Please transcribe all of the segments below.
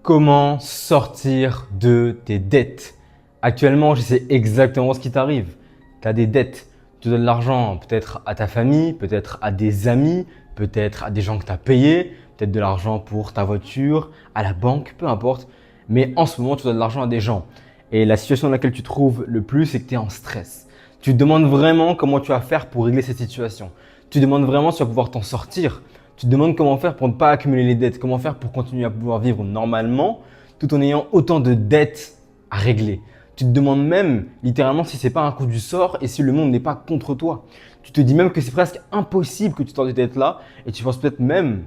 Comment sortir de tes dettes? Actuellement, je sais exactement ce qui t'arrive. Tu as des dettes. Tu donnes de l'argent peut-être à ta famille, peut-être à des amis, peut-être à des gens que tu as payés, peut-être de l'argent pour ta voiture, à la banque, peu importe. Mais en ce moment, tu donnes de l'argent à des gens. Et la situation dans laquelle tu te trouves le plus, c'est que tu es en stress. Tu te demandes vraiment comment tu vas faire pour régler cette situation. Tu te demandes vraiment si tu vas pouvoir t'en sortir. Tu te demandes comment faire pour ne pas accumuler les dettes, comment faire pour continuer à pouvoir vivre normalement tout en ayant autant de dettes à régler. Tu te demandes même littéralement si ce n'est pas un coup du sort et si le monde n'est pas contre toi. Tu te dis même que c'est presque impossible que tu sortes de cette dette-là et tu penses peut-être même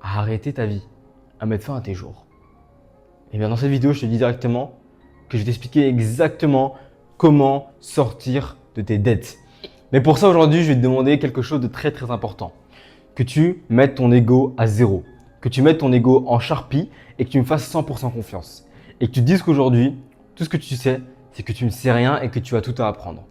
à arrêter ta vie, à mettre fin à tes jours. Et bien dans cette vidéo, je te dis directement que je vais t'expliquer exactement comment sortir de tes dettes. Mais pour ça, aujourd'hui, je vais te demander quelque chose de très très important. Que tu mettes ton ego à zéro, que tu mettes ton ego en charpie et que tu me fasses 100% confiance. Et que tu te dises qu'aujourd'hui, tout ce que tu sais, c'est que tu ne sais rien et que tu as tout à apprendre.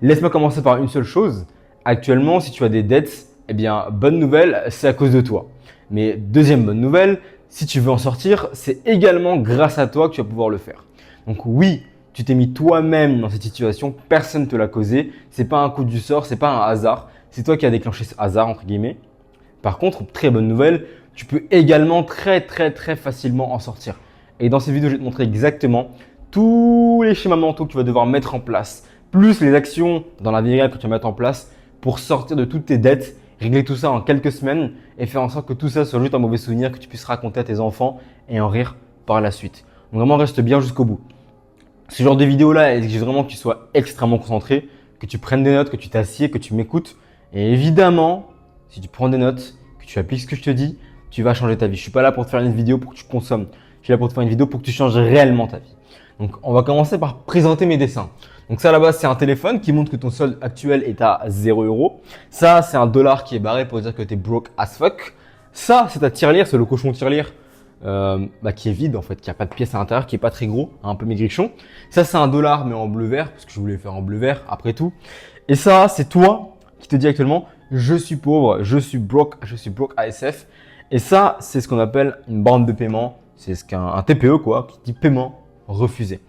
Laisse-moi commencer par une seule chose. Actuellement, si tu as des dettes, eh bien, bonne nouvelle, c'est à cause de toi. Mais deuxième bonne nouvelle, si tu veux en sortir, c'est également grâce à toi que tu vas pouvoir le faire. Donc oui, tu t'es mis toi-même dans cette situation, personne ne te l'a causé. C'est pas un coup du sort, c'est pas un hasard. C'est toi qui as déclenché ce hasard entre guillemets. Par contre, très bonne nouvelle, tu peux également très facilement en sortir. Et dans cette vidéo, je vais te montrer exactement tous les schémas mentaux que tu vas devoir mettre en place, plus les actions dans la vie réelle que tu vas mettre en place pour sortir de toutes tes dettes, régler tout ça en quelques semaines et faire en sorte que tout ça soit juste un mauvais souvenir que tu puisses raconter à tes enfants et en rire par la suite. Donc vraiment, reste bien jusqu'au bout. Ce genre de vidéo-là exige vraiment que tu sois extrêmement concentré, que tu prennes des notes, que tu t'assieds, que tu m'écoutes. Et évidemment, si tu prends des notes, que tu appliques ce que je te dis, tu vas changer ta vie. Je ne suis pas là pour te faire une vidéo pour que tu consommes. Je suis là pour te faire une vidéo pour que tu changes réellement ta vie. Donc, on va commencer par présenter mes dessins. Donc ça, à la base, c'est un téléphone qui montre que ton solde actuel est à 0 €. Ça, c'est un dollar qui est barré pour dire que tu es broke as fuck. Ça, c'est ta tirelire, c'est le cochon tirelire qui est vide en fait, qui n'a pas de pièces à l'intérieur, qui est pas très gros, un peu maigrichon. Ça, c'est un dollar mais en bleu vert, parce que je voulais faire en bleu vert après tout. Et ça, c'est toi qui te dis actuellement, je suis pauvre, je suis broke ASF. Et ça, c'est ce qu'on appelle une borne de paiement. C'est ce qu'un TPE quoi, qui dit paiement refusé.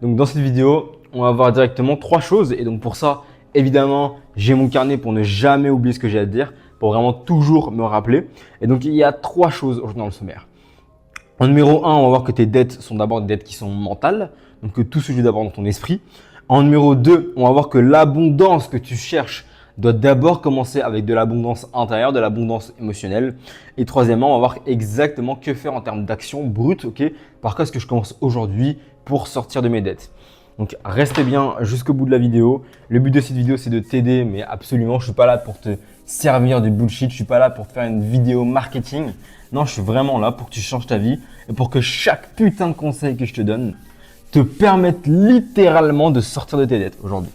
Donc dans cette vidéo, on va voir directement trois choses. Et donc pour ça, évidemment, j'ai mon carnet pour ne jamais oublier ce que j'ai à te dire, pour vraiment toujours me rappeler. Et donc il y a trois choses aujourd'hui dans le sommaire. En numéro 1, on va voir que tes dettes sont d'abord des dettes qui sont mentales, donc que tout se joue d'abord dans ton esprit. En numéro 2, on va voir que l'abondance que tu cherches doit d'abord commencer avec de l'abondance intérieure, de l'abondance émotionnelle. Et troisièmement, on va voir exactement que faire en termes d'action brute, ok? Par quoi est-ce que je commence aujourd'hui pour sortir de mes dettes? Donc restez bien jusqu'au bout de la vidéo. Le but de cette vidéo, c'est de t'aider, mais absolument, je ne suis pas là pour te servir de bullshit, je ne suis pas là pour te faire une vidéo marketing. Non, je suis vraiment là pour que tu changes ta vie et pour que chaque putain de conseil que je te donne te permette littéralement de sortir de tes dettes aujourd'hui.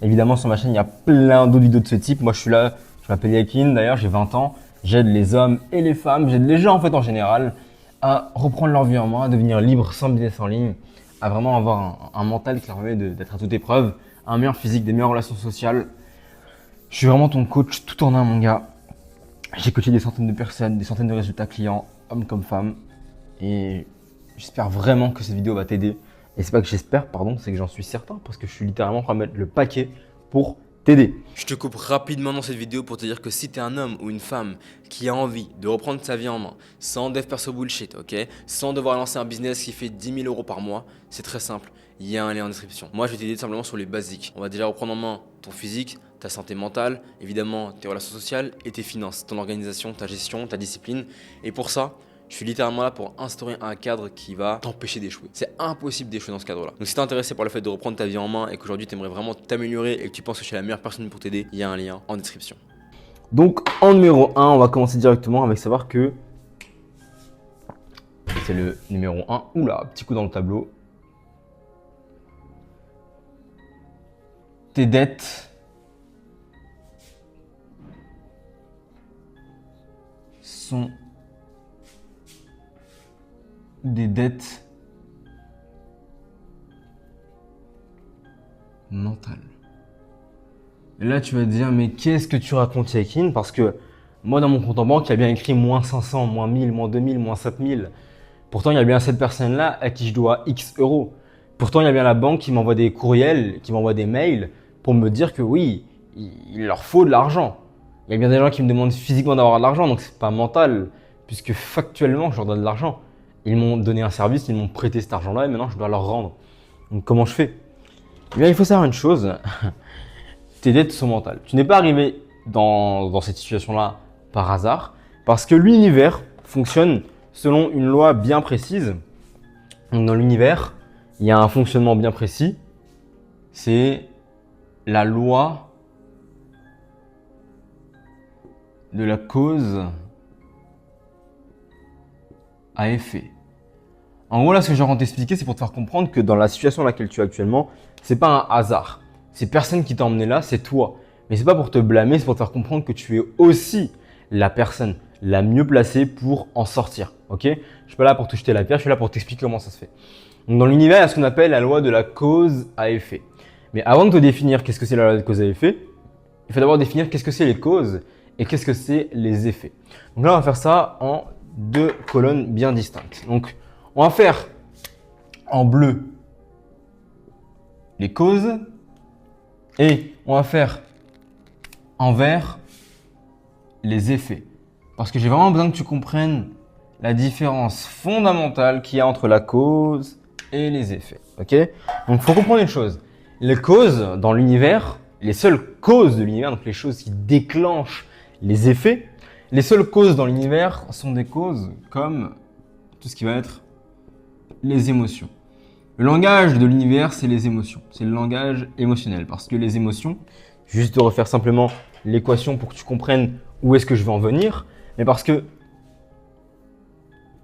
Évidemment, sur ma chaîne, il y a plein d'autres vidéos de ce type. Moi, je suis là, je m'appelle Yakin, d'ailleurs, j'ai 20 ans. J'aide les hommes et les femmes, j'aide les gens en fait en général à reprendre leur vie en main, à devenir libre sans business en ligne, à vraiment avoir un mental qui leur permet d'être à toute épreuve, un meilleur physique, des meilleures relations sociales. Je suis vraiment ton coach tout en un, mon gars. J'ai coaché des centaines de personnes, des centaines de résultats clients, hommes comme femmes. Et j'espère vraiment que cette vidéo va t'aider. Et c'est pas que j'espère, pardon, c'est que j'en suis certain parce que je suis littéralement prêt à mettre le paquet pour t'aider. Je te coupe rapidement dans cette vidéo pour te dire que si tu es un homme ou une femme qui a envie de reprendre sa vie en main, sans dev perso bullshit, ok, sans devoir lancer un business qui fait 10 000 € par mois, c'est très simple, il y a un lien en description. Moi, je vais t'aider simplement sur les basiques. On va déjà reprendre en main ton physique, ta santé mentale, évidemment tes relations sociales et tes finances, ton organisation, ta gestion, ta discipline. Et pour ça, je suis littéralement là pour instaurer un cadre qui va t'empêcher d'échouer. C'est impossible d'échouer dans ce cadre-là. Donc si t'es intéressé par le fait de reprendre ta vie en main et qu'aujourd'hui tu aimerais vraiment t'améliorer et que tu penses que je suis la meilleure personne pour t'aider, il y a un lien en description. Donc en numéro 1, on va commencer directement avec savoir que c'est le numéro 1. Oula, petit coup dans le tableau. Tes dettes sont des dettes mentales. Et là, tu vas te dire, mais qu'est-ce que tu racontes, Yakin? Parce que moi, dans mon compte en banque, il y a bien écrit moins 500, moins 1000, moins 2000, moins 7000. Pourtant, il y a bien cette personne-là à qui je dois X euros. Pourtant, il y a bien la banque qui m'envoie des courriels, qui m'envoie des mails pour me dire que oui, il leur faut de l'argent. Il y a bien des gens qui me demandent physiquement d'avoir de l'argent, donc c'est pas mental, puisque factuellement, je leur donne de l'argent. Ils m'ont donné un service, ils m'ont prêté cet argent-là et maintenant, je dois leur rendre. Donc, comment je fais? Eh bien, il faut savoir une chose, tes dettes sont mentales. Tu n'es pas arrivé dans cette situation-là par hasard, parce que l'univers fonctionne selon une loi bien précise. Donc, dans l'univers, il y a un fonctionnement bien précis, c'est la loi de la cause à effet. En gros, là, ce que j'ai envie de t'expliquer, c'est pour te faire comprendre que dans la situation dans laquelle tu es actuellement, c'est pas un hasard. C'est personne qui t'a emmené là, c'est toi. Mais c'est pas pour te blâmer, c'est pour te faire comprendre que tu es aussi la personne la mieux placée pour en sortir. Ok? Je suis pas là pour te jeter la pierre, je suis là pour t'expliquer comment ça se fait. Donc, dans l'univers, il y a ce qu'on appelle la loi de la cause à effet. Mais avant de te définir qu'est-ce que c'est la loi de cause à effet, il faut d'abord définir qu'est-ce que c'est les causes et qu'est-ce que c'est les effets. Donc là, on va faire ça en deux colonnes bien distinctes. Donc, on va faire en bleu les causes et on va faire en vert les effets. Parce que j'ai vraiment besoin que tu comprennes la différence fondamentale qu'il y a entre la cause et les effets. Ok? Donc, il faut comprendre une chose. Les causes dans l'univers, les seules causes de l'univers, donc les choses qui déclenchent les effets, les seules causes dans l'univers sont des causes comme tout ce qui va être les émotions. Le langage de l'univers, c'est les émotions. C'est le langage émotionnel. Parce que les émotions, juste de refaire simplement l'équation pour que tu comprennes où est-ce que je vais en venir, mais parce que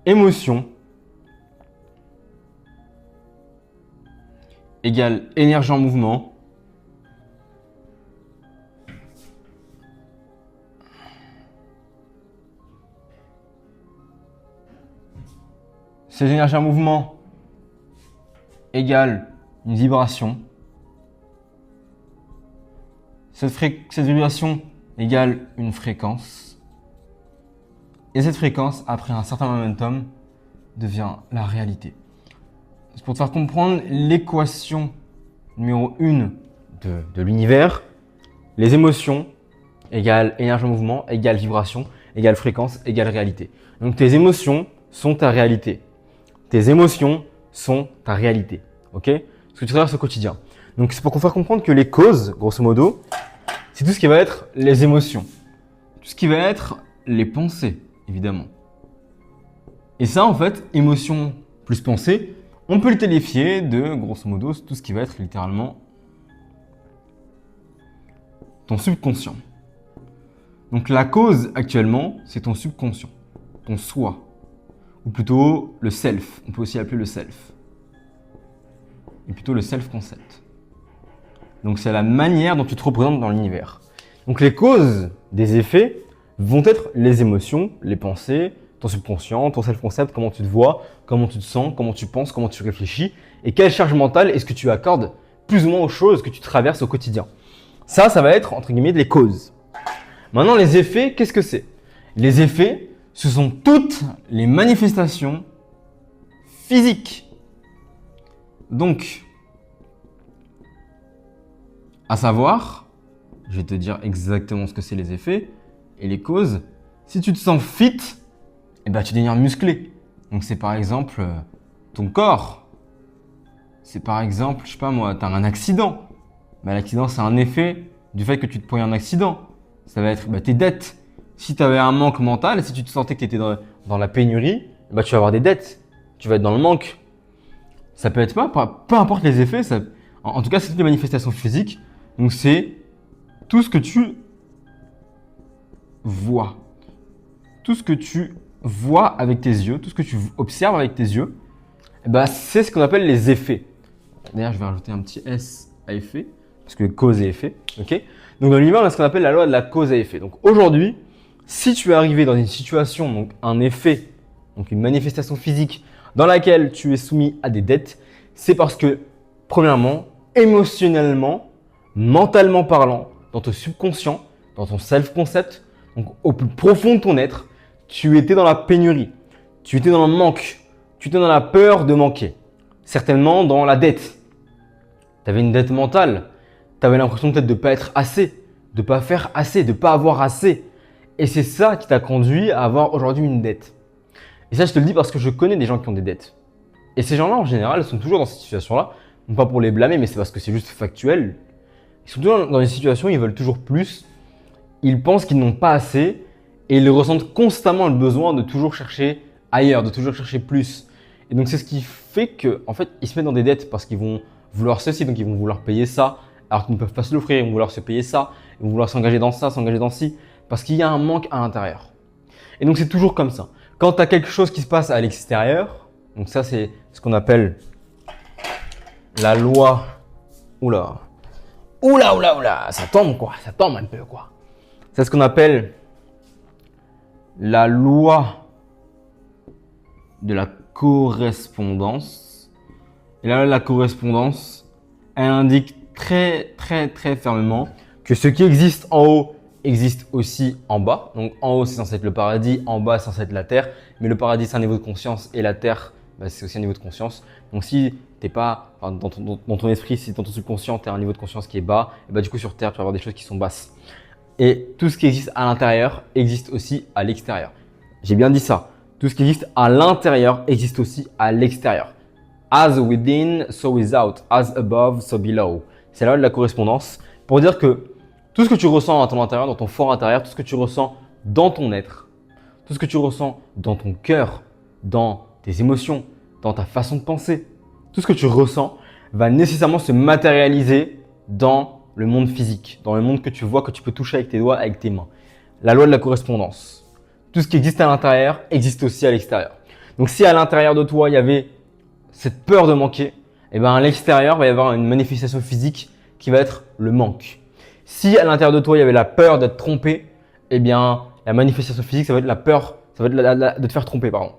émotion égale énergie en mouvement ces énergies en mouvement égale une vibration. Cette vibration égale une fréquence. Et cette fréquence, après un certain momentum, devient la réalité. C'est pour te faire comprendre l'équation numéro 1 de l'univers. Les émotions égale énergie en mouvement, égale vibration, égale fréquence, égale réalité. Donc tes émotions sont ta réalité. Tes émotions sont ta réalité. Ok? Ce que tu traverses au quotidien. Donc c'est pour te faire comprendre que les causes, grosso modo, c'est tout ce qui va être les émotions. Tout ce qui va être les pensées, évidemment. Et ça, en fait, émotion plus pensée, on peut le qualifier de, grosso modo, tout ce qui va être littéralement ton subconscient. Donc la cause actuellement, c'est ton subconscient, ton soi, ou plutôt le self. On peut aussi l'appeler le self. Et plutôt le self-concept. Donc c'est la manière dont tu te représentes dans l'univers. Donc les causes des effets vont être les émotions, les pensées, ton subconscient, ton self-concept, comment tu te vois, comment tu te sens, comment tu penses, comment tu réfléchis et quelle charge mentale est-ce que tu accordes plus ou moins aux choses que tu traverses au quotidien. Ça va être entre guillemets les causes. Maintenant les effets, qu'est-ce que c'est? Les effets, ce sont toutes les manifestations physiques. Donc, à savoir, je vais te dire exactement ce que c'est les effets et les causes. Si tu te sens fit, eh ben, tu deviens musclé. Donc c'est par exemple ton corps. C'est par exemple, je sais pas moi, tu as un accident. Ben, l'accident, c'est un effet du fait que tu te prends un accident. Ça va être tes dettes. Si tu avais un manque mental, si tu te sentais que tu étais dans la pénurie, ben, tu vas avoir des dettes. Tu vas être dans le manque. Ça peut être peu importe les effets. En tout cas, c'est toutes les manifestations physiques. Donc c'est tout ce que tu vois. Tout ce que tu vois avec tes yeux, tout ce que tu observes avec tes yeux, c'est ce qu'on appelle les effets. D'ailleurs, je vais rajouter un petit S à effet, parce que cause et effet. Okay. Donc dans l'univers, on a ce qu'on appelle la loi de la cause à effet. Donc aujourd'hui, si tu es arrivé dans une situation, donc un effet, donc une manifestation physique dans laquelle tu es soumis à des dettes, c'est parce que, premièrement, émotionnellement, mentalement parlant, dans ton subconscient, dans ton self-concept, donc au plus profond de ton être, tu étais dans la pénurie, tu étais dans le manque, tu tu étais dans la peur de manquer. Certainement dans la dette. Tu avais une dette mentale. Tu avais l'impression peut-être de ne pas être assez, de ne pas faire assez, de ne pas avoir assez. Et c'est ça qui t'a conduit à avoir aujourd'hui une dette. Et ça, je te le dis parce que je connais des gens qui ont des dettes. Et ces gens-là, en général, sont toujours dans cette situation-là. Non pas pour les blâmer, mais c'est parce que c'est juste factuel. Ils sont toujours dans une situation où ils veulent toujours plus. Ils pensent qu'ils n'ont pas assez et ils ressentent constamment le besoin de toujours chercher ailleurs, de toujours chercher plus. Et donc, c'est ce qui fait qu'en fait, ils se mettent dans des dettes parce qu'ils vont vouloir ceci, donc ils vont vouloir payer ça, alors qu'ils ne peuvent pas se l'offrir, ils vont vouloir se payer ça, ils vont vouloir s'engager dans ça, s'engager dans ci, parce qu'il y a un manque à l'intérieur. Et donc, c'est toujours comme ça. Quand tu as quelque chose qui se passe à l'extérieur, donc ça, c'est ce qu'on appelle la loi. Oula, ça tombe quoi, ça tombe un peu quoi. C'est ce qu'on appelle la loi de la correspondance. Et là, la correspondance, elle indique très fermement que ce qui existe en haut existe aussi en bas. Donc en haut, c'est censé être le paradis, en bas, c'est censé être la terre. Mais le paradis, c'est un niveau de conscience et la terre, c'est aussi un niveau de conscience. Donc si t'es pas dans ton esprit, si dans ton subconscient, tu as un niveau de conscience qui est bas, et du coup sur terre, tu vas avoir des choses qui sont basses. Et tout ce qui existe à l'intérieur existe aussi à l'extérieur. J'ai bien dit ça. Tout ce qui existe à l'intérieur existe aussi à l'extérieur. As within, so without. As above, so below. C'est la loi de la correspondance pour dire que tout ce que tu ressens à ton intérieur, dans ton fort intérieur, tout ce que tu ressens dans ton être, tout ce que tu ressens dans ton cœur, dans tes émotions, dans ta façon de penser, tout ce que tu ressens va nécessairement se matérialiser dans le monde physique, dans le monde que tu vois, que tu peux toucher avec tes doigts, avec tes mains. La loi de la correspondance. Tout ce qui existe à l'intérieur existe aussi à l'extérieur. Donc si à l'intérieur de toi, il y avait cette peur de manquer, et à l'extérieur, il va y avoir une manifestation physique qui va être le manque. Si à l'intérieur de toi, il y avait la peur d'être trompé, la manifestation physique, ça va être la peur, ça va être de te faire tromper, pardon.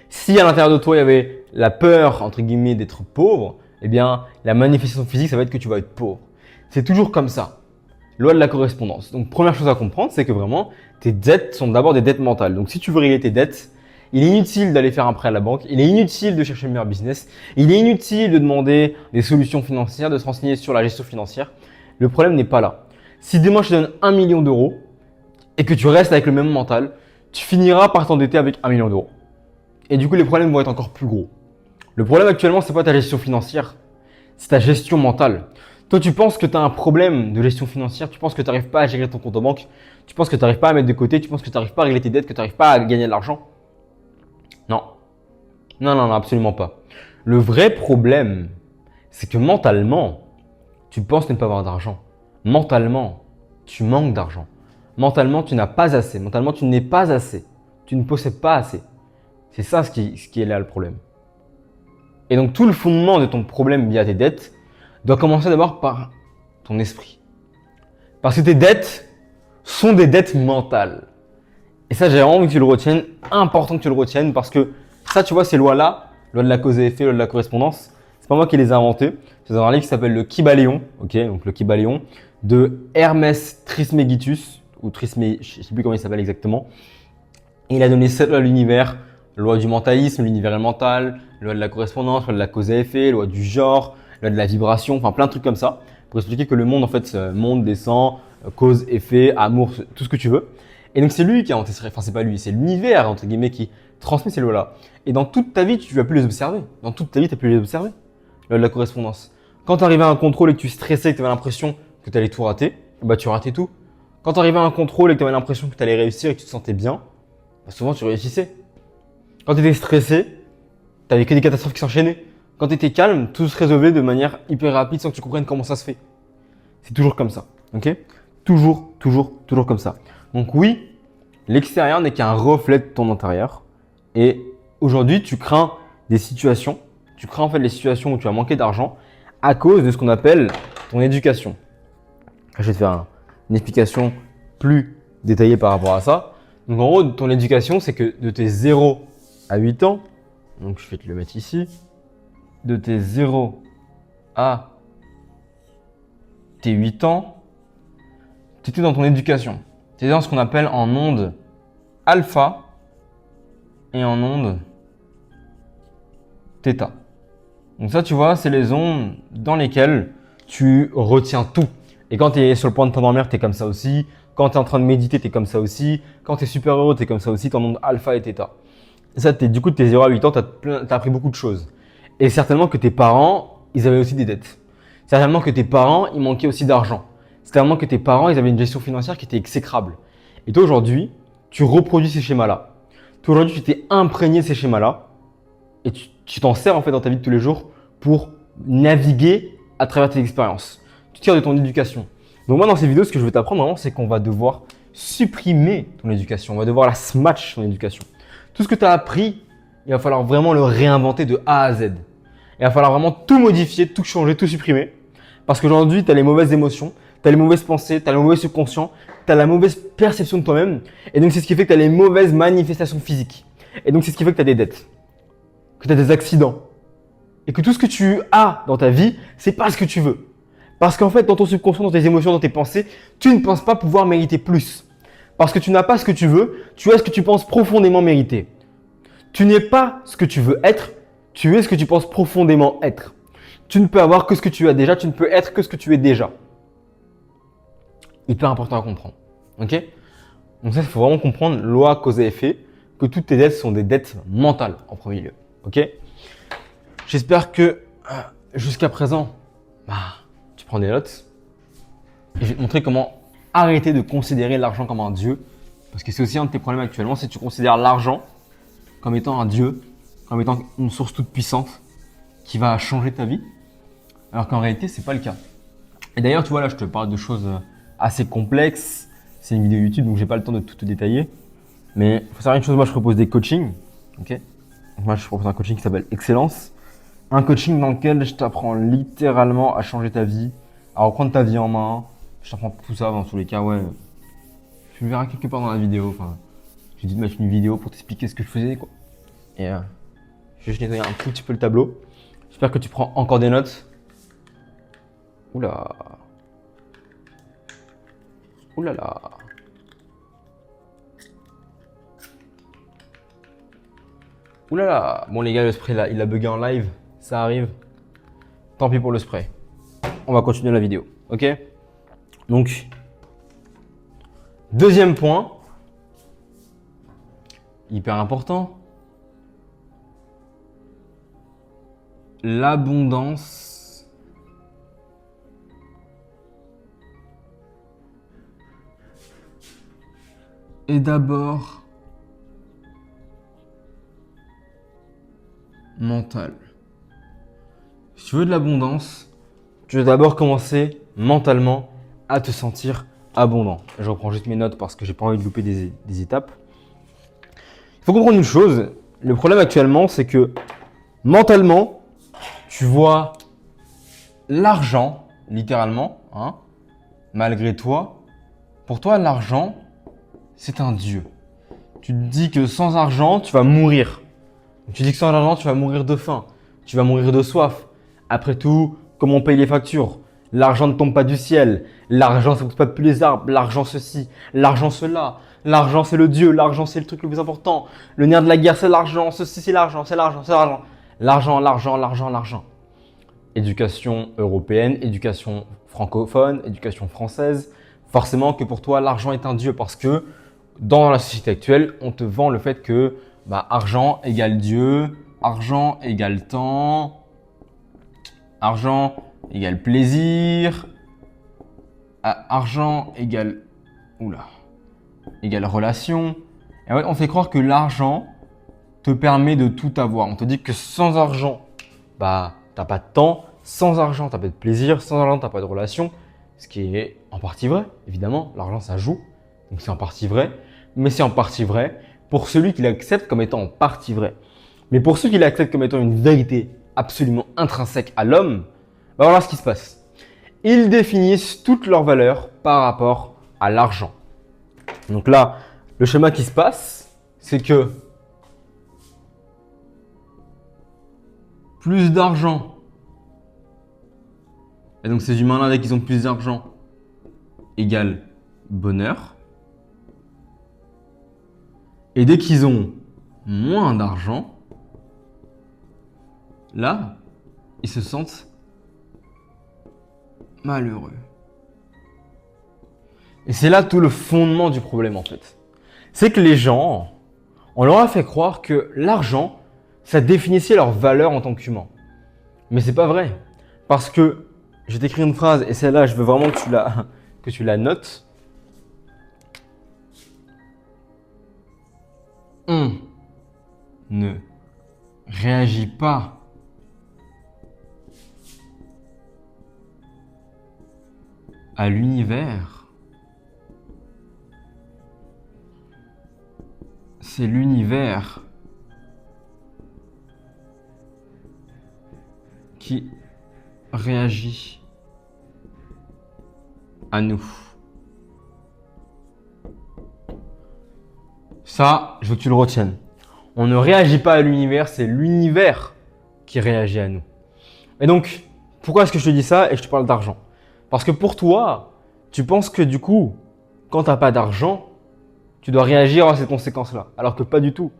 Si à l'intérieur de toi, il y avait la peur, entre guillemets, d'être pauvre, la manifestation physique, ça va être que tu vas être pauvre. C'est toujours comme ça. Loi de la correspondance. Donc, première chose à comprendre, c'est que vraiment, tes dettes sont d'abord des dettes mentales. Donc, si tu veux régler tes dettes, il est inutile d'aller faire un prêt à la banque, il est inutile de chercher le meilleur business, il est inutile de demander des solutions financières, de se renseigner sur la gestion financière. Le problème n'est pas là. Si demain je te donne 1 million d'euros et que tu restes avec le même mental, tu finiras par t'endetter avec 1 million d'euros. Et du coup, les problèmes vont être encore plus gros. Le problème actuellement, c'est pas ta gestion financière, c'est ta gestion mentale. Toi, tu penses que tu as un problème de gestion financière, tu penses que tu n'arrives pas à gérer ton compte en banque, tu penses que tu n'arrives pas à mettre de côté, tu penses que tu n'arrives pas à régler tes dettes, que tu n'arrives pas à gagner de l'argent. Non. Non, absolument pas. Le vrai problème, c'est que mentalement, tu penses ne pas avoir d'argent. Mentalement, tu manques d'argent. Mentalement, tu n'as pas assez. Mentalement, tu n'es pas assez. Tu ne possèdes pas assez. C'est ça ce qui est là le problème. Et donc, tout le fondement de ton problème via tes dettes doit commencer d'abord par ton esprit. Parce que tes dettes sont des dettes mentales. Et ça, j'ai vraiment envie que tu le retiennes, important que tu le retiennes, parce que ça, tu vois, ces lois-là, loi de la cause et effet, loi de la correspondance, c'est pas moi qui les ai inventées. C'est dans un livre qui s'appelle le Kybalion, donc le Kybalion, de Hermès Trismegistus, ou je sais plus comment il s'appelle exactement. Et il a donné 7 lois de l'univers, loi du mentalisme, l'univers est mental, loi de la correspondance, loi de la cause et effet, loi du genre, loi de la vibration, enfin plein de trucs comme ça, pour expliquer que le monde, en fait, monte, descend, cause, effet, amour, tout ce que tu veux. Et donc, c'est lui qui a inventé, enfin, c'est pas lui, c'est l'univers, entre guillemets, qui transmet ces lois-là. Et dans toute ta vie, tu vas plus les observer. Dans toute ta vie, tu n'as plus les observer. Loi de la correspondance. Quand tu arrivais à un contrôle et que tu stressais, que tu avais l'impression que tu allais tout rater, tu ratais tout. Quand tu arrivais à un contrôle et que tu avais l'impression que tu allais réussir et que tu te sentais bien, souvent tu réussissais. Quand tu étais stressé, tu n'avais que des catastrophes qui s'enchaînaient. Quand tu étais calme, tout se résolvait de manière hyper rapide sans que tu comprennes comment ça se fait. C'est toujours comme ça. Ok ? Toujours comme ça. Donc oui, l'extérieur n'est qu'un reflet de ton intérieur. Et aujourd'hui, tu crains des situations. Tu crains en fait les situations où tu as manqué d'argent à cause de ce qu'on appelle ton éducation. Je vais te faire une explication plus détaillée par rapport à ça. Donc en gros, ton éducation, c'est que de tes 0 à 8 ans, donc je vais te le mettre ici, de tes 0 à tes 8 ans, tu étais dans ton éducation. Tu étais dans ce qu'on appelle en onde alpha et en onde θ. Donc ça, tu vois, c'est les ondes dans lesquelles tu retiens tout. Et quand tu es sur le point de t'endormir, tu es comme ça aussi. Quand tu es en train de méditer, tu es comme ça aussi. Quand tu es super heureux, tu es comme ça aussi. Ton onde alpha et θ. Et ça, du coup, de tes 0 à 8 ans, tu as appris beaucoup de choses. Et certainement que tes parents, ils avaient aussi des dettes. Certainement que tes parents, ils manquaient aussi d'argent. Certainement que tes parents, ils avaient une gestion financière qui était exécrable. Et toi, aujourd'hui, tu reproduis ces schémas-là. Toi, aujourd'hui, tu t'es imprégné de ces schémas-là. Et tu t'en sers en fait dans ta vie de tous les jours pour naviguer à travers tes expériences. Tu tires de ton éducation. Donc moi dans ces vidéos, ce que je veux t'apprendre vraiment, c'est qu'on va devoir supprimer ton éducation. On va devoir la smash ton éducation. Tout ce que tu as appris, il va falloir vraiment le réinventer de A à Z. Il va falloir vraiment tout modifier, tout changer, tout supprimer. Parce qu'aujourd'hui, tu as les mauvaises émotions, tu as les mauvaises pensées, tu as le mauvais subconscient, tu as la mauvaise perception de toi-même. Et donc c'est ce qui fait que tu as les mauvaises manifestations physiques. Et donc c'est ce qui fait que tu as des dettes, que tu as des accidents. Et que tout ce que tu as dans ta vie, c'est pas ce que tu veux. Parce qu'en fait, dans ton subconscient, dans tes émotions, dans tes pensées, tu ne penses pas pouvoir mériter plus. Parce que tu n'as pas ce que tu veux, tu as ce que tu penses profondément mériter. Tu n'es pas ce que tu veux être, tu es ce que tu penses profondément être. Tu ne peux avoir que ce que tu as déjà, tu ne peux être que ce que tu es déjà. Hyper important à comprendre. Ok? Donc ça, il faut vraiment comprendre loi cause et effet, que toutes tes dettes sont des dettes mentales en premier lieu. Ok? J'espère que jusqu'à présent, tu prends des notes. Et je vais te montrer comment arrêter de considérer l'argent comme un dieu. Parce que c'est aussi un de tes problèmes actuellement, c'est que tu considères l'argent comme étant un dieu, comme étant une source toute puissante qui va changer ta vie. Alors qu'en réalité, c'est pas le cas. Et d'ailleurs, tu vois, là, je te parle de choses assez complexes. C'est une vidéo YouTube, donc j'ai pas le temps de tout te détailler. Mais il faut savoir une chose, moi, je propose des coachings. Ok? Donc moi, je propose un coaching qui s'appelle Excellence. Un coaching dans lequel je t'apprends littéralement à changer ta vie, à reprendre ta vie en main. Je t'apprends tout ça dans tous les cas, ouais. Tu me verras quelque part dans la vidéo. Enfin, j'ai dû te mettre une vidéo pour t'expliquer ce que je faisais, quoi. Et je vais juste nettoyer un tout petit peu le tableau. J'espère que tu prends encore des notes. Oula. Oula là. Oula là. Bon les gars, le spray là, il a bugué en live. Ça arrive. Tant pis pour le spray. On va continuer la vidéo. Ok? Donc, deuxième point. Hyper important. L'abondance est d'abord mentale. Si tu veux de l'abondance, tu dois d'abord commencer mentalement à te sentir abondant. Je reprends juste mes notes parce que j'ai pas envie de louper des étapes. Il faut comprendre une chose. Le problème actuellement, c'est que mentalement, tu vois l'argent, littéralement, hein, malgré toi. Pour toi, l'argent, c'est un dieu. Tu te dis que sans argent, tu vas mourir. Tu dis que sans argent, tu vas mourir de faim. Tu vas mourir de soif. Après tout, comment on paye les factures? L'argent ne tombe pas du ciel. L'argent, ça ne pousse pas depuis les arbres. L'argent ceci, l'argent cela. L'argent, c'est le dieu. L'argent, c'est le truc le plus important. Le nerf de la guerre, c'est l'argent. Ceci, c'est l'argent. C'est l'argent. C'est l'argent. L'argent, l'argent, l'argent, l'argent. Éducation européenne, éducation francophone, éducation française. Forcément que pour toi, l'argent est un dieu parce que dans la société actuelle, on te vend le fait que argent égale Dieu, argent égale temps, argent égale plaisir, argent égale égale relation. Et ouais, on fait croire que l'argent te permet de tout avoir. On te dit que sans argent, t'as pas de temps, sans argent, t'as pas de plaisir, sans argent, t'as pas de relation. Ce qui est en partie vrai, évidemment, l'argent ça joue, donc c'est en partie vrai, mais c'est en partie vrai pour celui qui l'accepte comme étant en partie vrai. Mais pour ceux qui l'acceptent comme étant une vérité absolument intrinsèque à l'homme, voilà ce qui se passe. Ils définissent toute leur valeur par rapport à l'argent. Donc là, le schéma qui se passe, c'est que plus d'argent, et donc ces humains-là, dès qu'ils ont plus d'argent, égale bonheur. Et dès qu'ils ont moins d'argent, là, ils se sentent malheureux. Et c'est là tout le fondement du problème en fait. C'est que les gens, on leur a fait croire que l'argent, ça définissait leur valeur en tant qu'humain. Mais c'est pas vrai. Parce que je vais t'écrire une phrase et celle-là, je veux vraiment que tu la notes. On ne réagit pas à l'univers. C'est l'univers qui réagit à nous. Ça, je veux que tu le retiennes. On ne réagit pas à l'univers, c'est l'univers qui réagit à nous. Et donc, pourquoi est-ce que je te dis ça et je te parle d'argent? Parce que pour toi, tu penses que du coup, quand tu n'as pas d'argent, tu dois réagir à ces conséquences-là. Alors que pas du tout.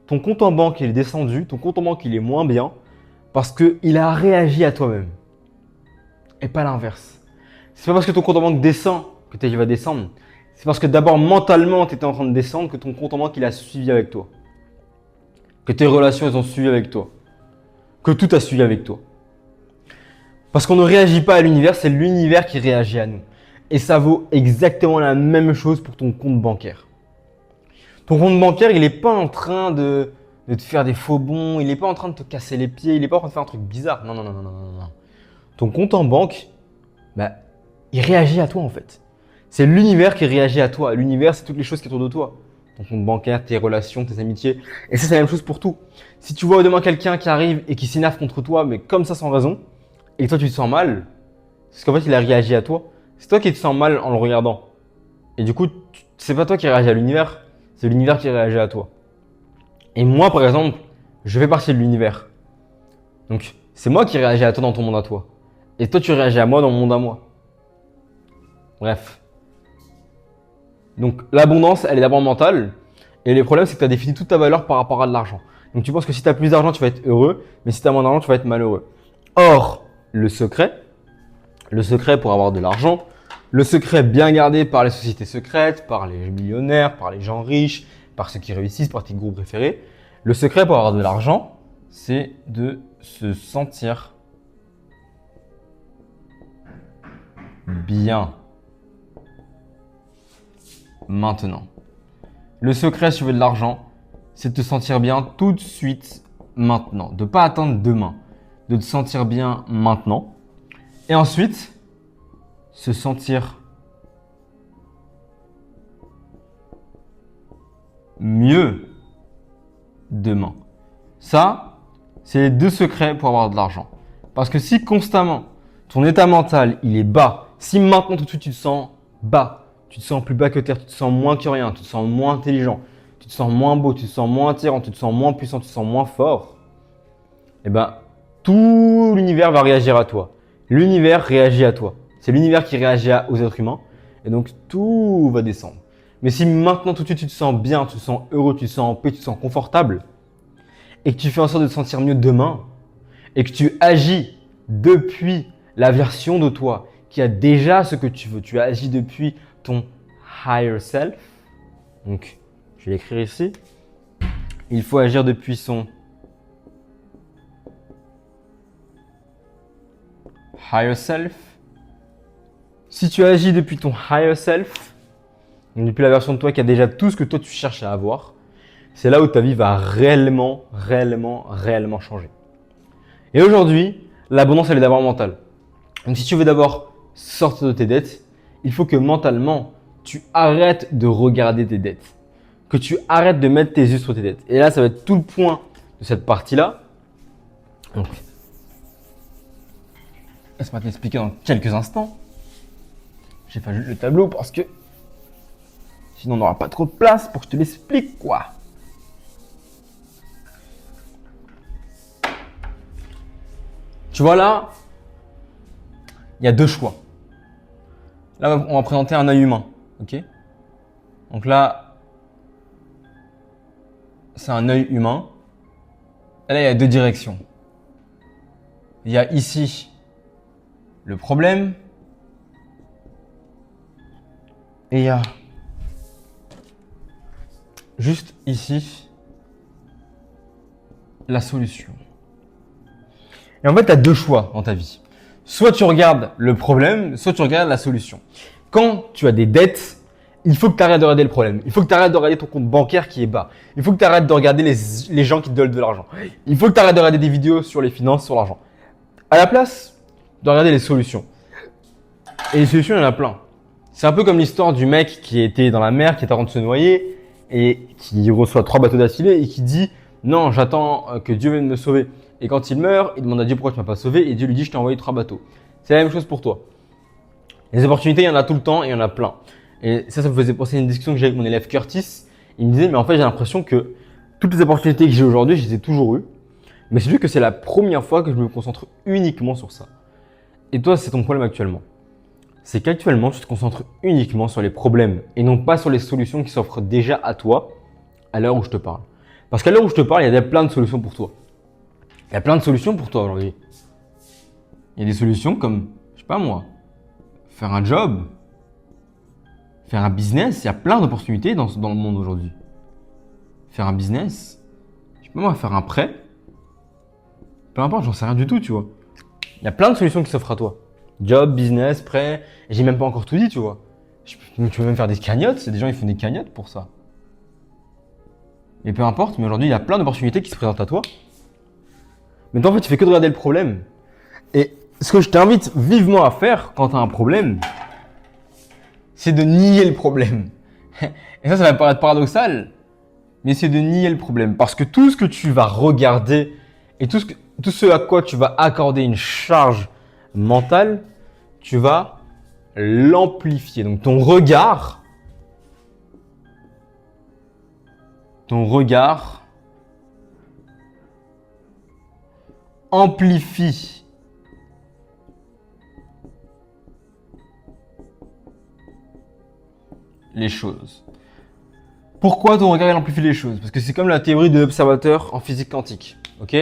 Ton compte en banque, il est descendu, ton compte en banque, il est moins bien parce qu'il a réagi à toi-même. Et pas l'inverse. C'est pas parce que ton compte en banque descend que il va descendre. C'est parce que d'abord, mentalement, tu étais en train de descendre que ton compte en banque, il a suivi avec toi. Que tes relations, elles ont suivi avec toi. Que tout a suivi avec toi. Parce qu'on ne réagit pas à l'univers, c'est l'univers qui réagit à nous. Et ça vaut exactement la même chose pour ton compte bancaire. Ton compte bancaire, il n'est pas en train de te faire des faux bons, il n'est pas en train de te casser les pieds, il n'est pas en train de faire un truc bizarre. Non, non, non, non, non, non. Ton compte en banque, il réagit à toi en fait. C'est l'univers qui réagit à toi. L'univers, c'est toutes les choses qui sont autour de toi. Ton compte bancaire, tes relations, tes amitiés. Et ça, c'est la même chose pour tout. Si tu vois demain quelqu'un qui arrive et qui s'énerve contre toi, mais comme ça sans raison, et que toi tu te sens mal, c'est qu'en fait il a réagi à toi. C'est toi qui te sens mal en le regardant. Et du coup, c'est pas toi qui réagis à l'univers, c'est l'univers qui réagit à toi. Et moi, par exemple, je fais partie de l'univers. Donc, c'est moi qui réagis à toi dans ton monde à toi. Et toi, tu réagis à moi dans mon monde à moi. Bref. Donc, l'abondance, elle est d'abord mentale. Et le problème, c'est que tu as défini toute ta valeur par rapport à de l'argent. Donc, tu penses que si tu as plus d'argent, tu vas être heureux. Mais si tu as moins d'argent, tu vas être malheureux. Or, le secret pour avoir de l'argent, le secret bien gardé par les sociétés secrètes, par les millionnaires, par les gens riches, par ceux qui réussissent, par tes groupes préférés, le secret pour avoir de l'argent, c'est de se sentir bien maintenant. Le secret si tu veux de l'argent, c'est de te sentir bien tout de suite maintenant, de ne pas attendre demain, de te sentir bien maintenant. Et ensuite, se sentir mieux demain. Ça, c'est les deux secrets pour avoir de l'argent. Parce que si constamment, ton état mental, il est bas, si maintenant tout de suite tu te sens bas, tu te sens plus bas que terre, tu te sens moins que rien, tu te sens moins intelligent, tu te sens moins beau, tu te sens moins attirant, tu te sens moins puissant, tu te sens moins fort, eh ben, tout l'univers va réagir à toi. L'univers réagit à toi. C'est l'univers qui réagit aux êtres humains. Et donc, tout va descendre. Mais si maintenant, tout de suite, tu te sens bien, tu te sens heureux, tu te sens en paix, tu te sens confortable, et que tu fais en sorte de te sentir mieux demain, et que tu agis depuis la version de toi qui a déjà ce que tu veux, tu agis depuis ton higher self. Donc, je vais l'écrire ici. Il faut agir depuis son higher self. Si tu agis depuis ton higher self, depuis la version de toi qui a déjà tout ce que toi tu cherches à avoir, c'est là où ta vie va réellement changer. Et aujourd'hui, l'abondance, elle est d'abord mentale. Donc si tu veux d'abord sortir de tes dettes, il faut que mentalement, tu arrêtes de regarder tes dettes. Que tu arrêtes de mettre tes yeux sur tes dettes. Et là, ça va être tout le point de cette partie-là. Donc, laisse-moi t'expliquer dans quelques instants. J'ai fait juste le tableau parce que sinon on n'aura pas trop de place pour que je te l'explique quoi. Tu vois là, il y a deux choix. Là, on va présenter un œil humain. Ok. Donc là, c'est un œil humain. Et là, il y a deux directions. il y a ici le problème et il y a juste ici la solution. Et en fait, tu as deux choix dans ta vie. Soit tu regardes le problème, soit tu regardes la solution. Quand tu as des dettes, il faut que tu arrêtes de regarder le problème. Il faut que tu arrêtes de regarder ton compte bancaire qui est bas. Il faut que tu arrêtes de regarder les gens qui te donnent de l'argent. Il faut que tu arrêtes de regarder des vidéos sur les finances, sur l'argent. À la place, de regarder les solutions. Et les solutions, il y en a plein. C'est un peu comme l'histoire du mec qui était dans la mer, qui est en train de se noyer et qui reçoit 3 bateaux d'affilée et qui dit « Non, j'attends que Dieu vienne me sauver ». Et quand il meurt, il demande à Dieu pourquoi tu m'as pas sauvé et Dieu lui dit je t'ai envoyé 3 bateaux. C'est la même chose pour toi. Les opportunités, il y en a tout le temps et il y en a plein. Et ça me faisait penser à une discussion que j'ai avec mon élève Curtis. Il me disait mais en fait j'ai l'impression que toutes les opportunités que j'ai aujourd'hui, je les ai toujours eues. Mais c'est juste que c'est la première fois que je me concentre uniquement sur ça. Et toi, c'est ton problème actuellement. C'est qu'actuellement, tu te concentres uniquement sur les problèmes et non pas sur les solutions qui s'offrent déjà à toi à l'heure où je te parle. Parce qu'à l'heure où je te parle, il y a plein de solutions pour toi. Il y a plein de solutions pour toi aujourd'hui. Il y a des solutions comme, je sais pas moi, faire un job, faire un business. Il y a plein d'opportunités dans le monde aujourd'hui. Faire un business, je sais pas moi, faire un prêt. Peu importe, j'en sais rien du tout, tu vois. Il y a plein de solutions qui s'offrent à toi. Job, business, prêt. Et j'ai même pas encore tout dit, tu vois. Tu peux même faire des cagnottes. C'est des gens qui font des cagnottes pour ça. Mais peu importe, mais aujourd'hui, il y a plein d'opportunités qui se présentent à toi. Mais toi, en fait, tu fais que de regarder le problème. Et ce que je t'invite vivement à faire quand tu as un problème, c'est de nier le problème. Et ça va paraître paradoxal, mais c'est de nier le problème. Parce que tout ce que tu vas regarder et tout ce à quoi tu vas accorder une charge mentale, tu vas l'amplifier. Donc ton regard amplifie les choses. Pourquoi ton regard amplifie les choses? Parce que c'est comme la théorie de l'observateur en physique quantique. Ok?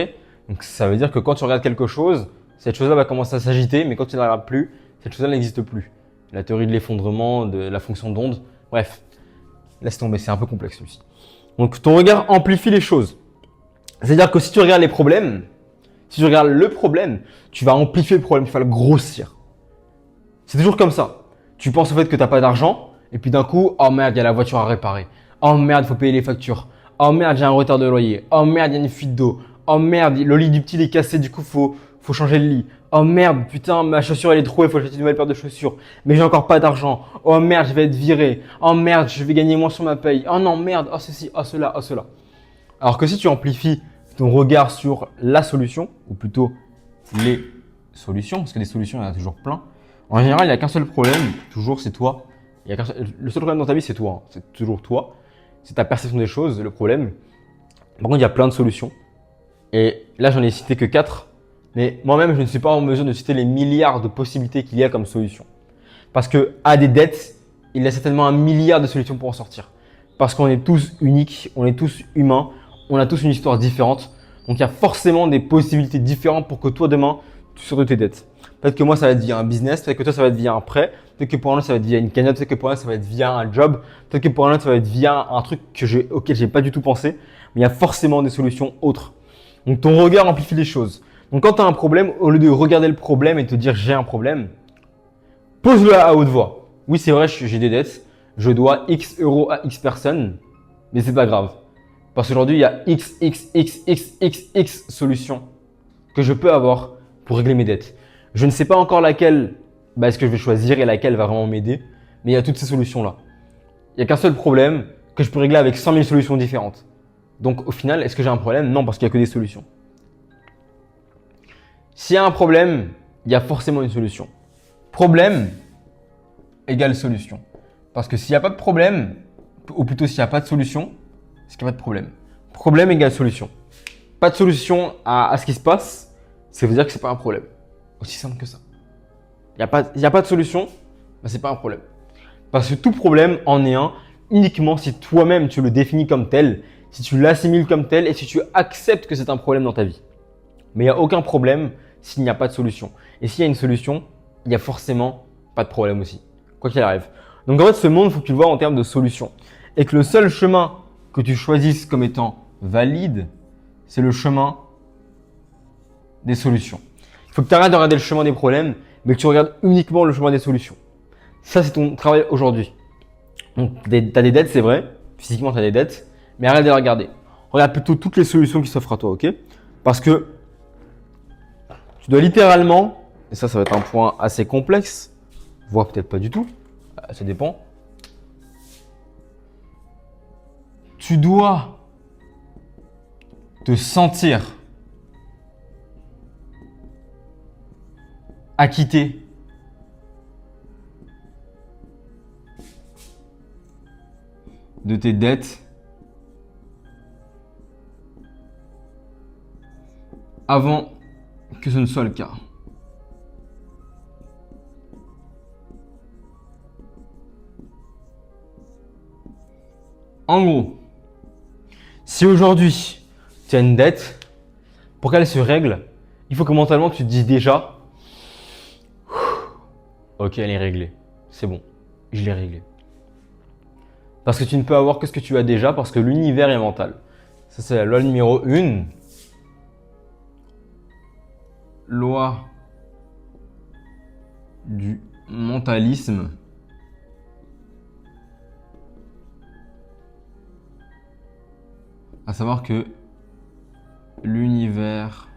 Donc ça veut dire que quand tu regardes quelque chose, cette chose-là va commencer à s'agiter, mais quand tu ne la regardes plus, cette chose-là n'existe plus. La théorie de l'effondrement, de la fonction d'onde, bref, laisse tomber, c'est un peu complexe aussi. Donc ton regard amplifie les choses. C'est-à-dire que si tu regardes les problèmes, si tu regardes le problème, tu vas amplifier le problème, tu vas le grossir. C'est toujours comme ça. Tu penses au fait que tu n'as pas d'argent, et puis d'un coup, oh merde, il y a la voiture à réparer. Oh merde, il faut payer les factures. Oh merde, j'ai un retard de loyer. Oh merde, il y a une fuite d'eau. Oh merde, le lit du petit est cassé, du coup, faut changer le lit. Oh merde, putain, ma chaussure elle est trouée, il faut acheter une nouvelle paire de chaussures. Mais j'ai encore pas d'argent. Oh merde, je vais être viré. Oh merde, je vais gagner moins sur ma paye. Oh non, merde, oh ceci, oh cela, oh cela. Alors que si tu amplifies ton regard sur la solution, ou plutôt les solutions, parce que des solutions, il y en a toujours plein. En général, il n'y a qu'un seul problème, toujours, c'est toi. Le seul problème dans ta vie, c'est toi. Hein. C'est toujours toi. C'est ta perception des choses, le problème. Par contre, il y a plein de solutions. Et là, j'en ai cité que 4. Mais moi-même, je ne suis pas en mesure de citer les milliards de possibilités qu'il y a comme solutions. Parce que à des dettes, il y a certainement un milliard de solutions pour en sortir. Parce qu'on est tous uniques, on est tous humains, on a tous une histoire différente. Donc, il y a forcément des possibilités différentes pour que toi, demain, tu sors de tes dettes. Peut-être que moi, ça va être via un business, peut-être que toi, ça va être via un prêt, peut-être que pour un autre, ça va être via une cagnotte, peut-être que pour un autre, ça va être via un job, peut-être que pour un autre, ça va être via un truc auquel j'ai pas du tout pensé. Mais il y a forcément des solutions autres. Donc, ton regard amplifie les choses. Donc, quand tu as un problème, au lieu de regarder le problème et te dire j'ai un problème, pose-le à haute voix. Oui, c'est vrai, j'ai des dettes, je dois X euros à X personnes, mais c'est pas grave. Parce qu'aujourd'hui, il y a X solutions que je peux avoir pour régler mes dettes. Je ne sais pas encore laquelle est-ce que je vais choisir et laquelle va vraiment m'aider, mais il y a toutes ces solutions-là. Il n'y a qu'un seul problème que je peux régler avec 100 000 solutions différentes. Donc au final, est-ce que j'ai un problème? Non, parce qu'il n'y a que des solutions. S'il y a un problème, il y a forcément une solution. Problème égale solution. Parce que s'il n'y a pas de problème, ou plutôt s'il n'y a pas de solution, c'est qu'il n'y a pas de problème. Problème égale solution. Pas de solution à ce qui se passe, ça veut dire que ce n'est pas un problème. Aussi simple que ça. Il n'y a pas de solution, ce n'est pas un problème. Parce que tout problème en est un uniquement si toi-même tu le définis comme tel, si tu l'assimiles comme tel et si tu acceptes que c'est un problème dans ta vie. Mais il n'y a aucun problème s'il n'y a pas de solution. Et s'il y a une solution, il n'y a forcément pas de problème aussi, quoi qu'il arrive. Donc en fait, ce monde, il faut que tu le vois en termes de solution. Et que le seul chemin que tu choisisses comme étant valide, c'est le chemin des solutions. Il faut que tu arrêtes de regarder le chemin des problèmes, mais que tu regardes uniquement le chemin des solutions. Ça, c'est ton travail aujourd'hui. Donc, tu as des dettes, c'est vrai. Physiquement, tu as des dettes, mais arrête de les regarder. Regarde plutôt toutes les solutions qui s'offrent à toi, ok? Parce que tu dois littéralement, et ça va être un point assez complexe, voire peut-être pas du tout, ça dépend. Tu dois te sentir acquitté de tes dettes avant que ce ne soit le cas. En gros, si aujourd'hui tu as une dette, pour qu'elle se règle, il faut que mentalement tu te dises déjà ok, elle est réglée, c'est bon, je l'ai réglée. Parce que tu ne peux avoir que ce que tu as déjà, parce que l'univers est mental. Ça, c'est la loi numéro 1. Loi du mentalisme. À savoir que l'univers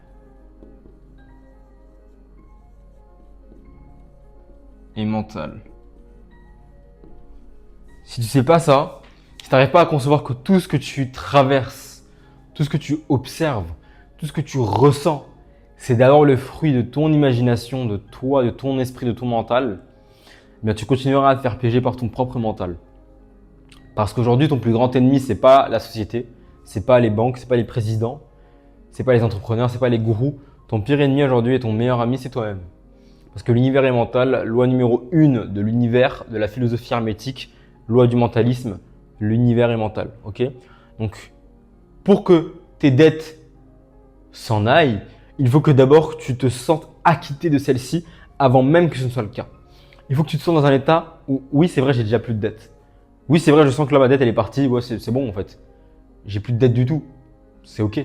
est mental. Si tu sais pas ça, si tu n'arrives pas à concevoir que tout ce que tu traverses, tout ce que tu observes, tout ce que tu ressens, c'est d'abord le fruit de ton imagination, de toi, de ton esprit, de ton mental, eh bien tu continueras à te faire piéger par ton propre mental. Parce qu'aujourd'hui, ton plus grand ennemi, c'est pas la société, c'est pas les banques, c'est pas les présidents, c'est pas les entrepreneurs, c'est pas les gourous. Ton pire ennemi aujourd'hui et ton meilleur ami, c'est toi-même. Parce que l'univers est mental, loi numéro 1 de l'univers, de la philosophie hermétique, loi du mentalisme, l'univers est mental. Ok? Donc, pour que tes dettes s'en aillent, il faut que d'abord tu te sentes acquitté de celle-ci avant même que ce ne soit le cas. Il faut que tu te sens dans un état où, oui, c'est vrai, j'ai déjà plus de dettes. Oui, c'est vrai, je sens que là, ma dette, elle est partie. Ouais, c'est bon en fait. J'ai plus de dette du tout. C'est ok.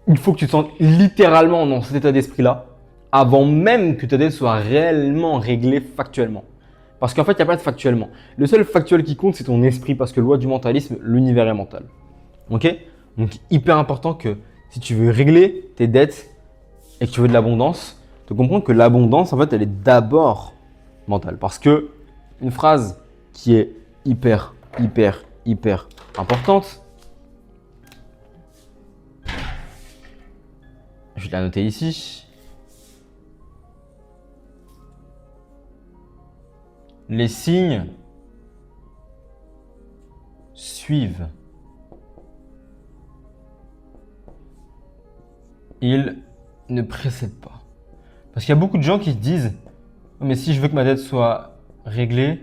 Il faut que tu te sentes littéralement dans cet état d'esprit-là avant même que ta dette soit réellement réglée factuellement. Parce qu'en fait, il n'y a pas de factuellement. Le seul factuel qui compte, c'est ton esprit parce que loi du mentalisme, l'univers est mental. Ok? Donc, hyper important que si tu veux régler tes dettes et que tu veux de l'abondance, de comprendre que l'abondance, en fait, elle est d'abord mentale. Parce que une phrase qui est hyper importante, je vais la noter ici. Les signes suivent. Ils ne précèdent pas. Parce qu'il y a beaucoup de gens qui se disent « Mais si je veux que ma dette soit réglée,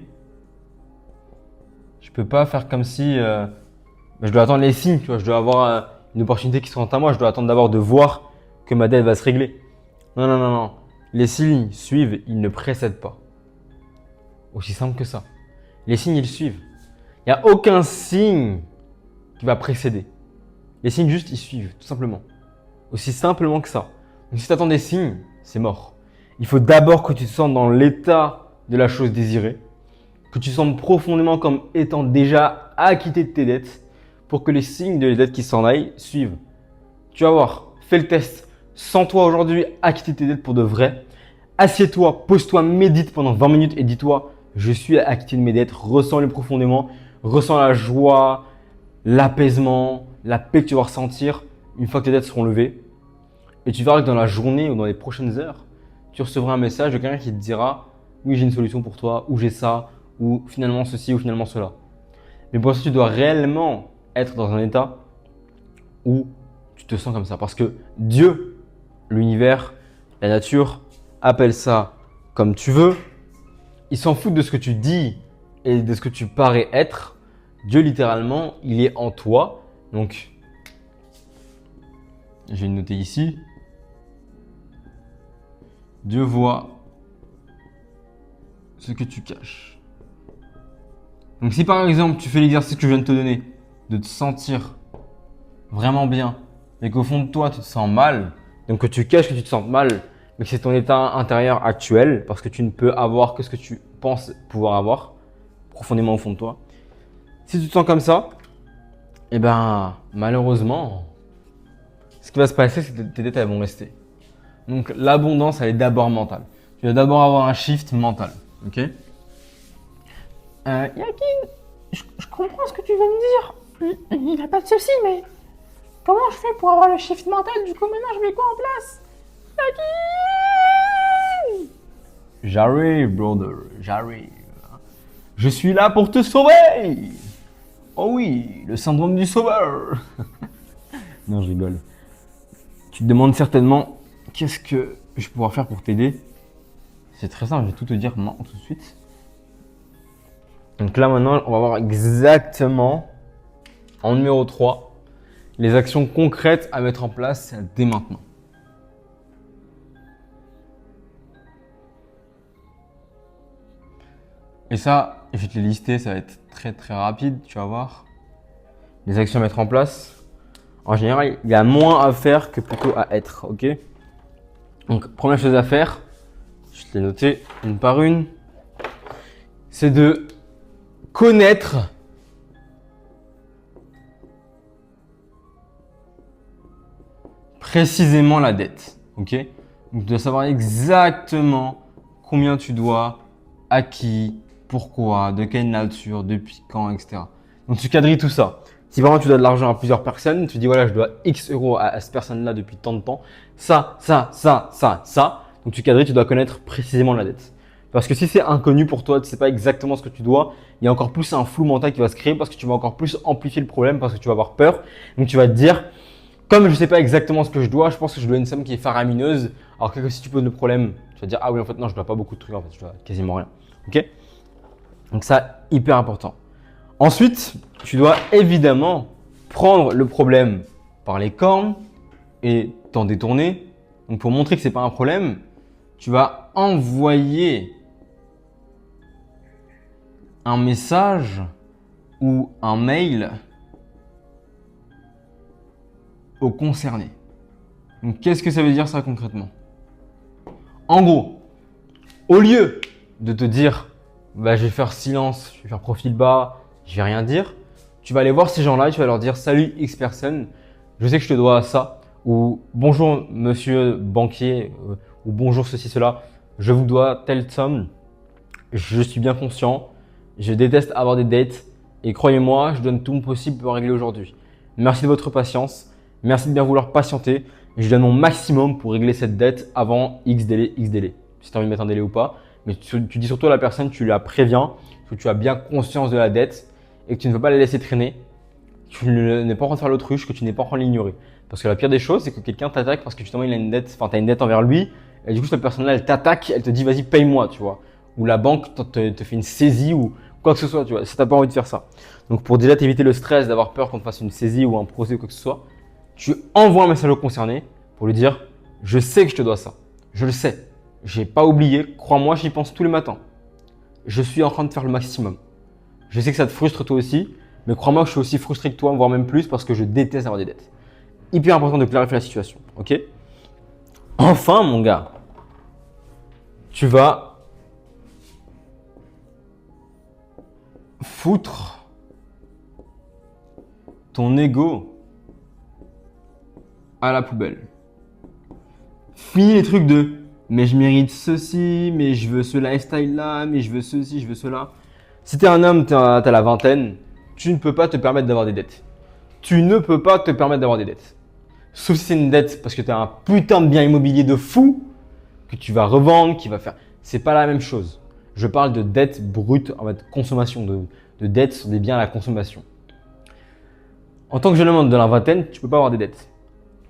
je peux pas faire comme si… je dois attendre les signes, tu vois, je dois avoir une opportunité qui se présente à moi, je dois attendre d'abord de voir que ma dette va se régler. » Non, non, non, non. Les signes suivent, ils ne précèdent pas. Aussi simple que ça. Les signes, ils suivent. Il n'y a aucun signe qui va précéder. Les signes, juste, ils suivent, tout simplement. Aussi simplement que ça. Donc, si tu attends des signes, c'est mort. Il faut d'abord que tu te sentes dans l'état de la chose désirée, que tu sentes profondément comme étant déjà acquitté de tes dettes pour que les signes de les dettes qui s'en aillent suivent. Tu vas voir, fais le test. Sens-toi aujourd'hui acquitté de tes dettes pour de vrai. Assieds-toi, pose-toi, médite pendant 20 minutes et dis-toi « Je suis acquitté de mes dettes ». Ressens-les profondément. Ressens la joie, l'apaisement, la paix que tu vas ressentir une fois que tes dettes seront levées. Et tu verras que dans la journée ou dans les prochaines heures, tu recevras un message de quelqu'un qui te dira « Oui, j'ai une solution pour toi » ou « J'ai ça » ou « Finalement ceci » ou « Finalement cela ». Mais pour ça, tu dois réellement être dans un état où tu te sens comme ça. Parce que Dieu, l'univers, la nature, appelle ça comme tu veux. Ils s'en foutent de ce que tu dis et de ce que tu parais être. Dieu, littéralement, il est en toi. Donc, je vais le noter ici. Dieu voit ce que tu caches. Donc si par exemple tu fais l'exercice que je viens de te donner, de te sentir vraiment bien, mais qu'au fond de toi tu te sens mal, donc que tu caches que tu te sens mal, mais que c'est ton état intérieur actuel, parce que tu ne peux avoir que ce que tu penses pouvoir avoir, profondément au fond de toi. Si tu te sens comme ça, eh ben malheureusement, ce qui va se passer, c'est que tes dettes elles vont rester. Donc l'abondance, elle est d'abord mentale. Tu vas d'abord avoir un shift mental, ok? Yakin, je comprends ce que tu veux me dire. Il n'y a pas de souci, mais comment je fais pour avoir le shift mental? Du coup, maintenant, je mets quoi en place? Yakin! J'arrive, brother, j'arrive. Je suis là pour te sauver. Oh oui, le syndrome du sauveur. Non, je rigole. Tu te demandes certainement qu'est-ce que je vais pouvoir faire pour t'aider. C'est très simple, je vais tout te dire maintenant, tout de suite. Donc là maintenant, on va voir exactement, en numéro 3, les actions concrètes à mettre en place dès maintenant. Et ça, je vais te les lister, ça va être très très rapide, tu vas voir. Les actions à mettre en place. En général, il y a moins à faire que plutôt à être, ok? Donc, première chose à faire, je te l'ai noté une par une, c'est de connaître précisément la dette, ok? Donc, tu dois savoir exactement combien tu dois, à qui, pourquoi, de quelle nature, depuis quand, etc. Donc, tu quadrilles tout ça. Si vraiment tu dois de l'argent à plusieurs personnes, tu dis voilà, je dois X euros à cette personne-là depuis tant de temps, ça. Donc tu quadrilles, tu dois connaître précisément la dette. Parce que si c'est inconnu pour toi, tu ne sais pas exactement ce que tu dois, il y a encore plus un flou mental qui va se créer parce que tu vas encore plus amplifier le problème parce que tu vas avoir peur. Donc tu vas te dire, comme je ne sais pas exactement ce que je dois, je pense que je dois une somme qui est faramineuse. Alors que si tu poses le problème, tu vas te dire ah oui en fait non, je dois pas beaucoup de trucs en fait, je dois quasiment rien. Ok? Donc ça, hyper important. Ensuite, tu dois évidemment prendre le problème par les cornes et t'en détourner. Donc pour montrer que ce n'est pas un problème, tu vas envoyer un message ou un mail au concerné. Donc qu'est-ce que ça veut dire ça concrètement? En gros, au lieu de te dire bah, je vais faire silence, je vais faire profil bas, je vais rien dire, tu vas aller voir ces gens-là et tu vas leur dire salut X personne, je sais que je te dois ça, ou bonjour monsieur banquier, ou bonjour ceci, cela, je vous dois telle somme, je suis bien conscient, je déteste avoir des dettes et croyez-moi, je donne tout mon possible pour régler aujourd'hui. Merci de votre patience, merci de bien vouloir patienter, je donne mon maximum pour régler cette dette avant X délai, si tu as envie de mettre un délai ou pas. Mais tu dis surtout à la personne, tu la préviens, que tu as bien conscience de la dette et que tu ne veux pas la laisser traîner, que tu n'es pas en train de faire l'autruche, que tu n'es pas en train de l'ignorer. Parce que la pire des choses, c'est que quelqu'un t'attaque parce que justement il a une dette, enfin tu as une dette envers lui, et du coup cette personne-là elle t'attaque, elle te dit vas-y paye-moi, tu vois. Ou la banque te fait une saisie ou quoi que ce soit, tu vois, si tu n'as pas envie de faire ça. Donc pour déjà t'éviter le stress d'avoir peur qu'on te fasse une saisie ou un procès ou quoi que ce soit, tu envoies un message au concerné pour lui dire je sais que je te dois ça, je le sais. J'ai pas oublié, crois-moi, j'y pense tous les matins. Je suis en train de faire le maximum. Je sais que ça te frustre toi aussi, mais crois-moi que je suis aussi frustré que toi, voire même plus, parce que je déteste avoir des dettes. Hyper important de clarifier la situation, ok? Enfin, mon gars, tu vas foutre ton ego à la poubelle. Finis les trucs de mais je mérite ceci, mais je veux ce lifestyle-là, mais je veux ceci, je veux cela. Si tu es un homme, tu as la vingtaine, tu ne peux pas te permettre d'avoir des dettes. Tu ne peux pas te permettre d'avoir des dettes. Sauf si c'est une dette parce que tu as un putain de bien immobilier de fou que tu vas revendre, qui va faire. C'est pas la même chose. Je parle de dette brute en mode consommation, de dettes sur des biens à la consommation. En tant que jeune homme de la vingtaine, tu ne peux pas avoir des dettes.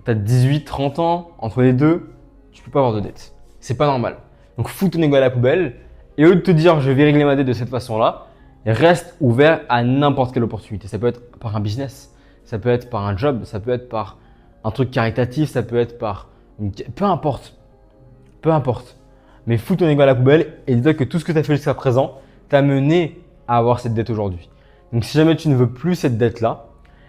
Tu as 18, 30 ans, entre les deux, tu ne peux pas avoir de dettes. C'est pas normal. Donc fous ton ego à la poubelle et au lieu de te dire je vais régler ma dette de cette façon-là, reste ouvert à n'importe quelle opportunité. Ça peut être par un business, ça peut être par un job, ça peut être par un truc caritatif, ça peut être par… Peu importe. Peu importe. Mais fous ton ego à la poubelle et dis-toi que tout ce que tu as fait jusqu'à présent t'a mené à avoir cette dette aujourd'hui. Donc si jamais tu ne veux plus cette dette-là,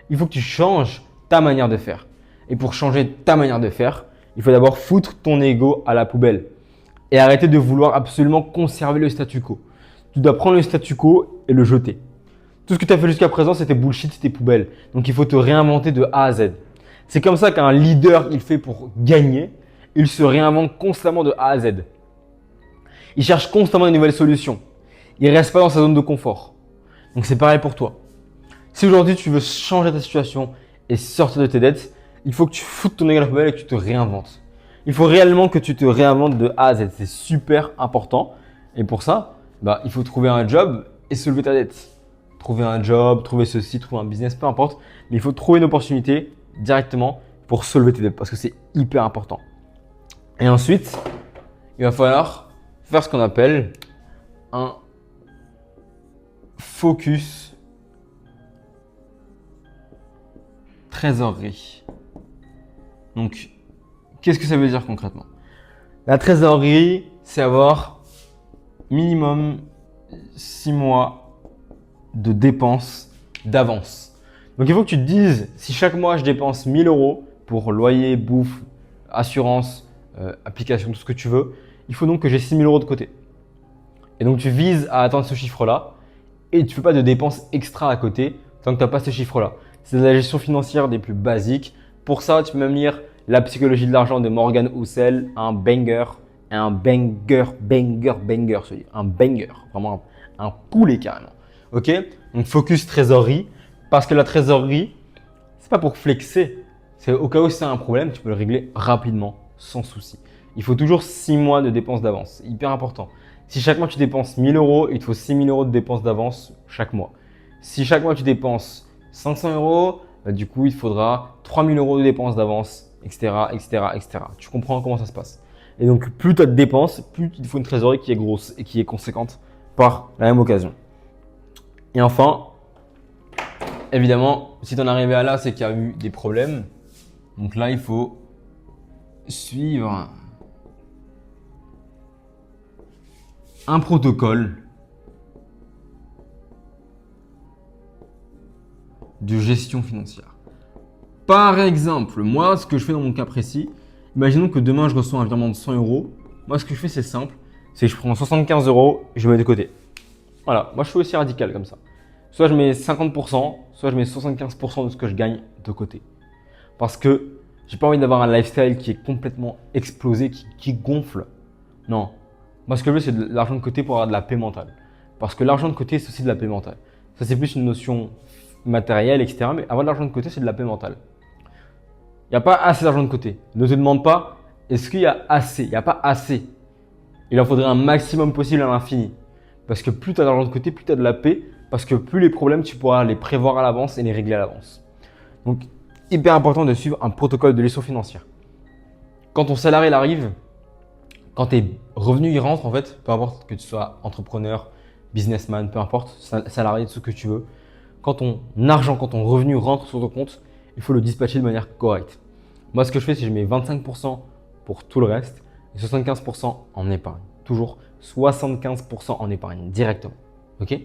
il faut que tu changes ta manière de faire. Et pour changer ta manière de faire, il faut d'abord foutre ton ego à la poubelle et arrêter de vouloir absolument conserver le statu quo. Tu dois prendre le statu quo et le jeter. Tout ce que tu as fait jusqu'à présent, c'était bullshit, c'était poubelle. Donc il faut te réinventer de A à Z. C'est comme ça qu'un leader, il fait pour gagner. Il se réinvente constamment de A à Z. Il cherche constamment de nouvelles solutions. Il ne reste pas dans sa zone de confort. Donc c'est pareil pour toi. Si aujourd'hui tu veux changer ta situation et sortir de tes dettes, il faut que tu foutes ton ego à la poubelle et que tu te réinventes. Il faut réellement que tu te réinventes de A à Z. C'est super important. Et pour ça, il faut trouver un job et soulever ta dette. Trouver un job, trouver ceci, trouver un business, peu importe. Mais il faut trouver une opportunité directement pour soulever tes dettes parce que c'est hyper important. Et ensuite, il va falloir faire ce qu'on appelle un focus trésorerie. Donc, qu'est-ce que ça veut dire concrètement? La trésorerie, c'est avoir minimum 6 mois de dépenses d'avance. Donc, il faut que tu te dises, si chaque mois je dépense 1 000 € pour loyer, bouffe, assurance, application, tout ce que tu veux, il faut donc que j'ai 6 000 € de côté. Et donc, tu vises à atteindre ce chiffre-là et tu ne fais pas de dépenses extra à côté tant que tu n'as pas ce chiffre-là. C'est de la gestion financière des plus basiques. Pour ça, tu peux même lire La psychologie de l'argent de Morgan Housel, un banger, vraiment un poulet carrément. Ok? Donc focus trésorerie, parce que la trésorerie, c'est pas pour flexer. C'est au cas où c'est un problème, tu peux le régler rapidement, sans souci. Il faut toujours 6 mois de dépenses d'avance, c'est hyper important. Si chaque mois tu dépenses 1 000 €, il te faut 6 000 € de dépenses d'avance chaque mois. Si chaque mois tu dépenses 500 €, du coup il te faudra 3 000 € de dépenses d'avance, etc., etc., etc. Tu comprends comment ça se passe. Et donc plus tu as de dépenses, plus il te faut une trésorerie qui est grosse et qui est conséquente par la même occasion. Et enfin, évidemment, si tu en es arrivé à là, c'est qu'il y a eu des problèmes. Donc là, il faut suivre un protocole de gestion financière. Par exemple, moi, ce que je fais dans mon cas précis, imaginons que demain, je reçois un virement de 100 €. Moi, ce que je fais, c'est simple. C'est que je prends 75 € et je mets de côté. Voilà, moi, je suis aussi radical comme ça. Soit je mets 50%, soit je mets 75% de ce que je gagne de côté. Parce que j'ai pas envie d'avoir un lifestyle qui est complètement explosé, qui gonfle. Non. Moi, ce que je veux, c'est de l'argent de côté pour avoir de la paix mentale. Parce que l'argent de côté, c'est aussi de la paix mentale. Ça, c'est plus une notion matérielle, etc. Mais avoir de l'argent de côté, c'est de la paix mentale. Il n'y a pas assez d'argent de côté. Ne te demande pas, est-ce qu'il y a assez? Il n'y a pas assez. Il en faudrait un maximum possible à l'infini. Parce que plus tu as d'argent de côté, plus tu as de la paix. Parce que plus les problèmes, tu pourras les prévoir à l'avance et les régler à l'avance. Donc, hyper important de suivre un protocole de gestion financière. Quand ton salarié arrive, quand tes revenus y rentrent, en fait, peu importe que tu sois entrepreneur, businessman, peu importe, salarié, tout ce que tu veux, quand ton argent, quand ton revenu rentre sur ton compte, il faut le dispatcher de manière correcte. Moi, ce que je fais, c'est que je mets 25% pour tout le reste et 75% en épargne. Toujours 75% en épargne directement. Ok?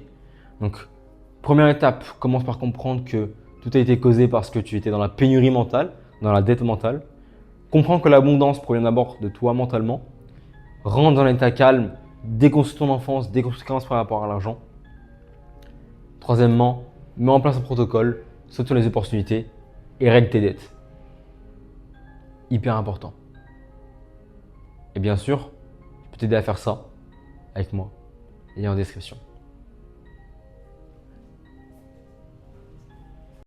Donc, première étape, commence par comprendre que tout a été causé parce que tu étais dans la pénurie mentale, dans la dette mentale. Comprends que l'abondance provient d'abord de toi mentalement. Rentre dans l'état calme, déconstruis ton enfance, déconstruis par rapport à l'argent. Troisièmement, mets en place un protocole, saute sur les opportunités et règle tes dettes. Hyper important. Et bien sûr, je peux t'aider à faire ça avec moi, lien en description.